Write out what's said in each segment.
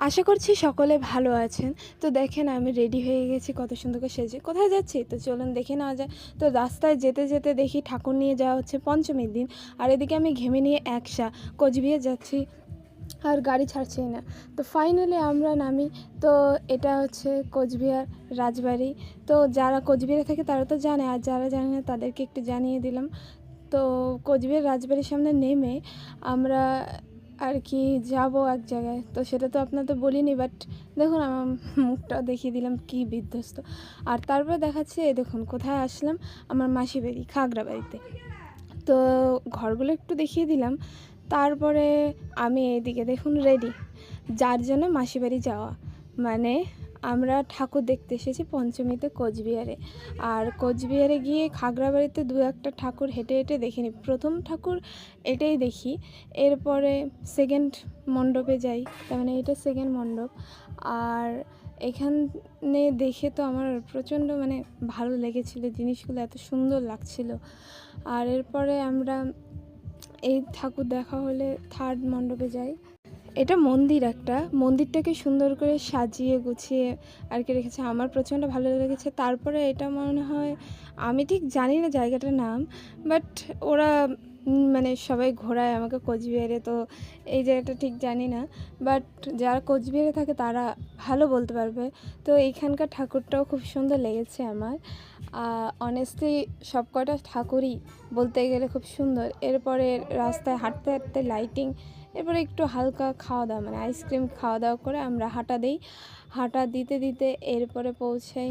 আশা করছি সকলে ভালো আছেন। তো দেখেন আমি রেডি হয়ে গেছি কত সুন্দর করে সেজে। কোথায় যাচ্ছি? তো চলুন দেখে নেওয়া যায়। তো রাস্তায় যেতে, যেতে দেখি ঠাকুর নিয়ে যাওয়া হচ্ছে পঞ্চমীর দিন। আর এদিকে আমি ঘেমে নিয়ে একসা কোচবিহার যাচ্ছি। আর গাড়ি ছাড়ছেই না। তো ফাইনালি আমরা নামি। তো এটা হচ্ছে কোচবিহার রাজবাড়ি। তো যারা কোচবিহারে থাকে তারা তো জানে, আর যারা জানে না তাদেরকে একটু জানিয়ে দিলাম। তো কোচবিহার রাজবাড়ির সামনে নেমে আমরা আর কি যাব এক জায়গায়। তো সেটা তো আপনাদের বলিনি, বাট দেখুন আমার মুখটাও দেখিয়ে দিলাম কি বিধ্বস্ত। আর তারপর দেখাচ্ছে দেখুন কোথায় আসলাম, আমার মাসি বাড়ি খাগড়াবাড়িতে। তো ঘরগুলো একটু দেখিয়ে দিলাম। তারপরে আমি এইদিকে দেখুন রেডি, যার জন্য মাসি বাড়ি যাওয়া। মানে আমরা ঠাকুর দেখতে এসেছি পঞ্চমীতে কোচবিহারে। আর কোচবিহারে গিয়ে খাগড়াবাড়িতে দু একটা ঠাকুর হেঁটে হেঁটে দেখিনি। প্রথম ঠাকুর এটাই দেখি, এরপরে সেকেন্ড মণ্ডপে যাই, তার মানে এটা সেকেন্ড মণ্ডপ। আর এখানে দেখে তো আমার প্রচণ্ড মানে ভালো লেগেছিলো, জিনিসগুলো এত সুন্দর লাগছিল। আর এরপরে আমরা এই ঠাকুর দেখা হলে থার্ড মণ্ডপে যাই। এটা মন্দির, একটা মন্দিরটাকে সুন্দর করে সাজিয়ে গুছিয়ে আর কি রেখেছে, আমার প্রচণ্ড ভালো লেগেছে। তারপরে এটা মনে হয়, আমি ঠিক জানি না জায়গাটার নাম, বাট ওরা মানে সবাই ঘোরায় আমাকে কোচবিহারে, তো এই জায়গাটা ঠিক জানি না, বাট যারা কোচবিহারে থাকে তারা ভালো বলতে পারবে। তো এইখানকার ঠাকুরটাও খুব সুন্দর লেগেছে আমার। অনেস্টলি সব কটা ঠাকুরই বলতে গেলে খুব সুন্দর। এরপরে রাস্তায় হাঁটতে হাঁটতে লাইটিং, এরপরে একটু হালকা খাওয়া দাওয়া মানে আইসক্রিম খাওয়া দাওয়া করে আমরা হাঁটা দিই। হাঁটা দিতে দিতে এরপরে পৌঁছাই,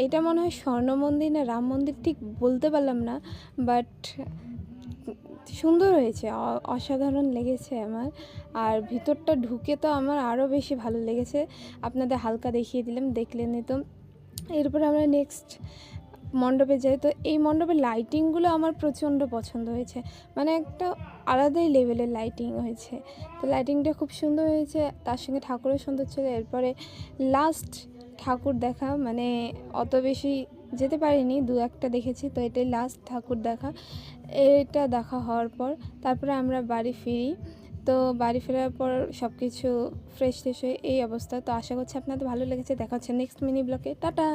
এটা মনে হয় স্বর্ণ মন্দির না রাম মন্দির ঠিক বলতে পারলাম না, বাট সুন্দর হয়েছে, অসাধারণ লেগেছে আমার। আর ভিতরটা ঢুকে তো আমার আরও বেশি ভালো লেগেছে, আপনাদের হালকা দেখিয়ে দিলাম, দেখলেনই তো। এরপরে আমরা নেক্সট মণ্ডপে যাই। তো এই মণ্ডপের লাইটিংগুলো আমার প্রচণ্ড পছন্দ হয়েছে, মানে একটা আলাদাই লেভেলের লাইটিং হয়েছে। তো লাইটিংটা খুব সুন্দর হয়েছে, তার সঙ্গে ঠাকুরও সুন্দর ছিল। এরপরে লাস্ট ঠাকুর দেখা, মানে অত বেশি যেতে পারিনি, দু একটা দেখেছি, তো এটাই লাস্ট ঠাকুর দেখা। এটা দেখা হওয়ার পর তারপরে আমরা বাড়ি ফিরি। তো বাড়ি ফেরার পর সব কিছু ফ্রেশ ট্রেশ হয়ে এই অবস্থা। তো আশা করছি আপনাদের ভালো লেগেছে। দেখা হচ্ছে নেক্সট মিনি ব্লগে। টাটা।